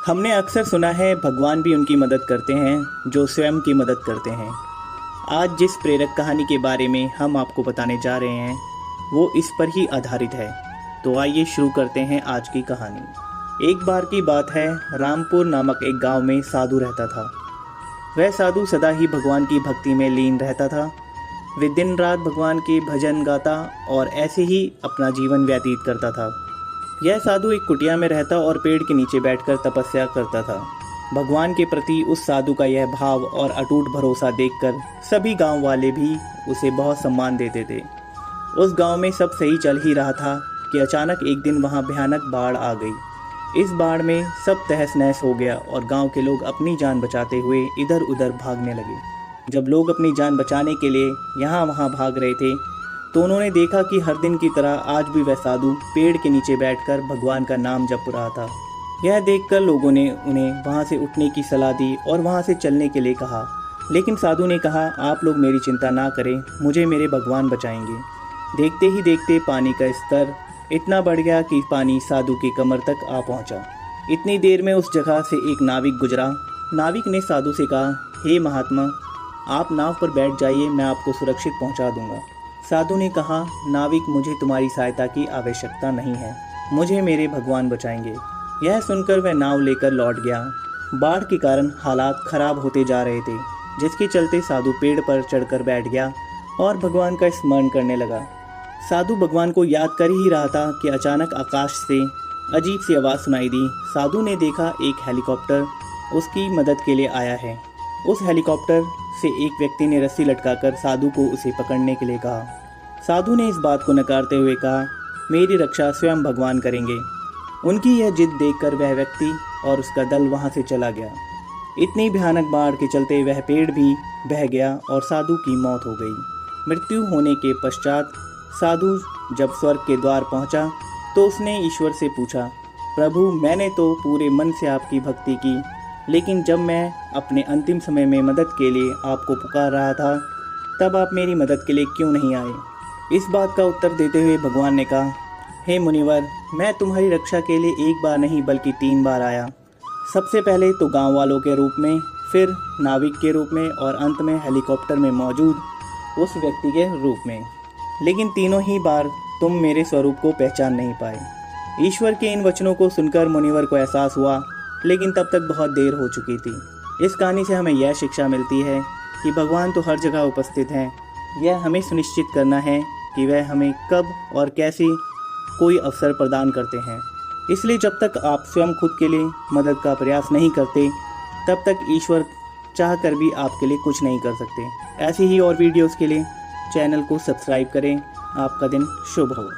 हमने अक्सर सुना है भगवान भी उनकी मदद करते हैं जो स्वयं की मदद करते हैं। आज जिस प्रेरक कहानी के बारे में हम आपको बताने जा रहे हैं वो इस पर ही आधारित है। तो आइए शुरू करते हैं आज की कहानी। एक बार की बात है, रामपुर नामक एक गांव में साधु रहता था। वह साधु सदा ही भगवान की भक्ति में लीन रहता था। वे दिन रात भगवान के भजन गाता और ऐसे ही अपना जीवन व्यतीत करता था। यह साधु एक कुटिया में रहता और पेड़ के नीचे बैठकर तपस्या करता था। भगवान के प्रति उस साधु का यह भाव और अटूट भरोसा देखकर सभी गांव वाले भी उसे बहुत सम्मान देते थे। उस गांव में सब सही चल ही रहा था कि अचानक एक दिन वहां भयानक बाढ़ आ गई। इस बाढ़ में सब तहस नहस हो गया और गांव के लोग अपनी जान बचाते हुए इधर उधर भागने लगे। जब लोग अपनी जान बचाने के लिए यहाँ वहाँ भाग रहे थे तो उन्होंने देखा कि हर दिन की तरह आज भी वह साधु पेड़ के नीचे बैठकर भगवान का नाम जप रहा था। यह देखकर लोगों ने उन्हें वहाँ से उठने की सलाह दी और वहाँ से चलने के लिए कहा, लेकिन साधु ने कहा, आप लोग मेरी चिंता ना करें, मुझे मेरे भगवान बचाएंगे। देखते ही देखते पानी का स्तर इतना बढ़ गया कि पानी साधु की कमर तक आ पहुँचा। इतनी देर में उस जगह से एक नाविक गुजरा। नाविक ने साधु से कहा, हे महात्मा, आप नाव पर बैठ जाइए, मैं आपको सुरक्षित पहुँचा दूंगा। साधु ने कहा, नाविक, मुझे तुम्हारी सहायता की आवश्यकता नहीं है, मुझे मेरे भगवान बचाएंगे। यह सुनकर वह नाव लेकर लौट गया। बाढ़ के कारण हालात खराब होते जा रहे थे, जिसके चलते साधु पेड़ पर चढ़कर बैठ गया और भगवान का स्मरण करने लगा। साधु भगवान को याद कर ही रहा था कि अचानक आकाश से अजीब सी आवाज़ सुनाई दी। साधु ने देखा एक हेलीकॉप्टर उसकी मदद के लिए आया है। उस हेलीकॉप्टर से एक व्यक्ति ने रस्सी लटकाकर साधु को उसे पकड़ने के लिए कहा। साधु ने इस बात को नकारते हुए कहा, मेरी रक्षा स्वयं भगवान करेंगे। उनकी यह जिद देखकर वह व्यक्ति और उसका दल वहां से चला गया। इतनी भयानक बाढ़ के चलते वह पेड़ भी बह गया और साधु की मौत हो गई। मृत्यु होने के पश्चात साधु जब स्वर्ग के द्वार पहुंचा तो उसने ईश्वर से पूछा, प्रभु, मैंने तो पूरे मन से आपकी भक्ति की, लेकिन जब मैं अपने अंतिम समय में मदद के लिए आपको पुकार रहा था तब आप मेरी मदद के लिए क्यों नहीं आए? इस बात का उत्तर देते हुए भगवान ने कहा, हे मुनिवर, मैं तुम्हारी रक्षा के लिए एक बार नहीं बल्कि 3 बार आया। सबसे पहले तो गांव वालों के रूप में, फिर नाविक के रूप में और अंत में हेलीकॉप्टर में मौजूद उस व्यक्ति के रूप में। लेकिन तीनों ही बार तुम मेरे स्वरूप को पहचान नहीं पाए। ईश्वर के इन वचनों को सुनकर मुनिवर को एहसास हुआ, लेकिन तब तक बहुत देर हो चुकी थी। इस कहानी से हमें यह शिक्षा मिलती है कि भगवान तो हर जगह उपस्थित हैं। यह हमें सुनिश्चित करना है कि वह हमें कब और कैसे कोई अवसर प्रदान करते हैं। इसलिए जब तक आप स्वयं खुद के लिए मदद का प्रयास नहीं करते तब तक ईश्वर चाह कर भी आपके लिए कुछ नहीं कर सकते। ऐसी ही और वीडियोस के लिए चैनल को सब्सक्राइब करें। आपका दिन शुभ हो।